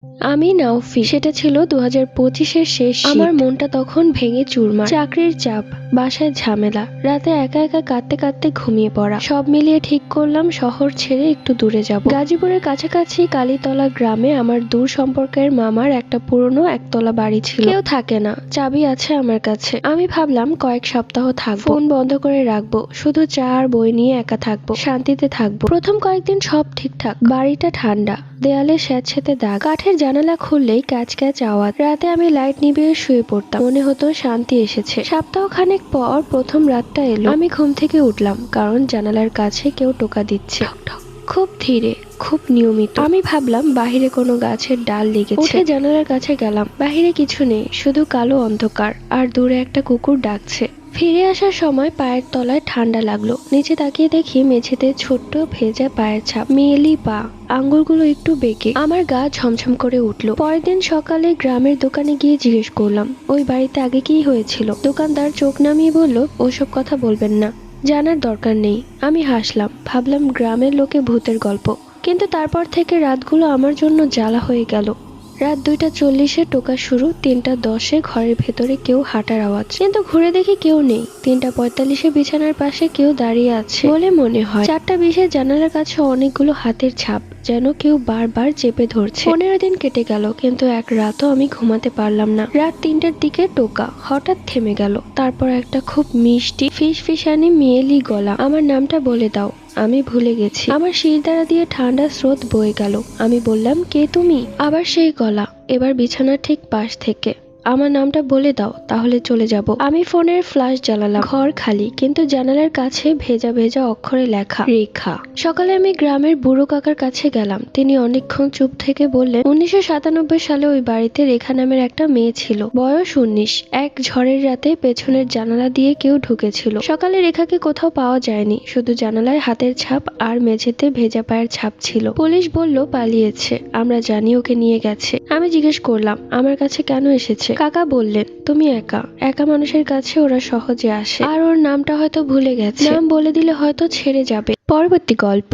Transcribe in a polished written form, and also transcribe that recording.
আমি নাওফি। সেটা ছিল 2025-এর শেষ শীত। আমার মনটা তখন ভেঙে চুরমার। চাকরির চাপ, বাসায় ঝামেলা, রাতে একা একা কাঁদতে কাঁদতে ঘুমিয়ে পড়া, সব মিলিয়ে ঠিক করলাম শহর ছেড়ে একটু দূরে যাব। গাজীপুরের কাছাকাছি কালীতলা গ্রামে আমার দূর সম্পর্কের মামার একটা পুরনো একতলা বাড়ি ছিল। কেউ থাকে না, চাবি আছে আমার কাছে। আমি ভাবলাম কয়েক সপ্তাহ থাকবো, ফোন বন্ধ করে রাখবো, শুধু চা আর বই নিয়ে একা থাকবো, শান্তিতে থাকবো। প্রথম কয়েকদিন সব ঠিকঠাক। বাড়িটা ঠান্ডা, দেয়ালে স্যাঁতসেঁতে দাগ, কাঠের জানালা খুললেই ক্যাচ ক্যাচ আওয়াজ। রাতে আমি লাইট নিভিয়ে শুয়ে পড়তাম, মনে হতো শান্তি এসেছে। সপ্তাহ খানেক পর প্রথম রাতটা এলো। আমি ঘুম থেকে উঠলাম, কারণ জানালার কাছে কেউ টোকা দিচ্ছে, ঠক ঠক, খুব ধীরে, খুব নিয়মিত। আমি ভাবলাম বাহিরে কোনো গাছের ডাল লেগেছে। উঠে জানালার কাছে গেলাম, বাহিরে কিছু নেই, শুধু কালো অন্ধকার, আর দূরে একটা কুকুর ডাকছে। ফিরে আসার সময় পায়ের তলায় ঠান্ডা লাগলো। নিচে তাকিয়ে দেখি মেঝেতে ছোট্ট ভেজা পায়ের ছাপ, মেয়েলি পা, আঙ্গুলগুলো একটু বেঁকে। আমার গা ঝমঝম করে উঠলো। পরের দিন সকালে গ্রামের দোকানে গিয়ে জিজ্ঞেস করলাম, ওই বাড়িতে আগে কি হয়েছিল? দোকানদার চোখ নামিয়ে বলল, ওসব কথা বলবেন না, জানার দরকার নেই। আমি হাসলাম, ভাবলাম গ্রামের লোকে ভূতের গল্প। কিন্তু তারপর থেকে রাতগুলো আমার জন্য জ্বালা হয়ে গেল। রাত 2:40-এ টোকা শুরু, 3:10-এ ঘরের ভেতরে কেউ হাঁটার আওয়াজ, কিন্তু ঘুরে দেখি কেউ নেই। 3:45-এ বিছানার পাশে কেউ দাঁড়িয়ে আছে বলে মনে হয়। 4:20-এ জানালার কাছে অনেকগুলো হাতের ছাপ, যেন কেউ বারবার চেপে ধরছে। 15 দিন কেটে গেল, কিন্তু এক রাতও আমি ঘুমাতে পারলাম না। রাত 3টার দিকে টোকা হঠাৎ থেমে গেল। তারপর একটা খুব মিষ্টি ফিসফিসানি মেয়েলি গলা, আমার নামটা বলে দাও। আমি ভুলে গেছি। আমার শিরদাঁড়া দিয়ে ঠান্ডা স্রোত বয়ে গেল। আমি বললাম, কে তুমি? আবার সেই গলা, এবার বিছানার ঠিক পাশ থেকে। আমার নামটা বলে দাও, তাহলে চলে যাব। আমি ফোনের ফ্ল্যাশ জ্বালালাম। ঘর খালি, কিন্তু জানালার কাছে ভেজা ভেজা অক্ষরে লেখা, রেখা। সকালে আমি গ্রামের বুড়ো কাকার কাছে গেলাম। তিনি অনেকক্ষণ চুপ থেকে বললেন, 1997 সালে ওই বাড়িতে রেখা নামের একটা মেয়ে ছিল, বয়স 19। এক ঝড়ের রাতে পেছনের জানালা দিয়ে কেউ ঢুকেছিল। সকালে রেখাকে কোথাও পাওয়া যায়নি, শুধু জানালায় হাতের ছাপ আর মেঝেতে ভেজা পায়ের ছাপ ছিল। পুলিশ বলল পালিয়েছে, আমরা জানি ওকে নিয়ে গেছে। আমি জিজ্ঞেস করলাম, আমার কাছে কেন এসেছে? কাকা বললেন, তুমি একা, একা মানুষের কাছে ওরা সহজে আসে, আর ওর নামটা হয়তো ভুলে গেছে। নাম বলে দিলে হয়তো ছেড়ে যাবে। পরবর্তী গল্প।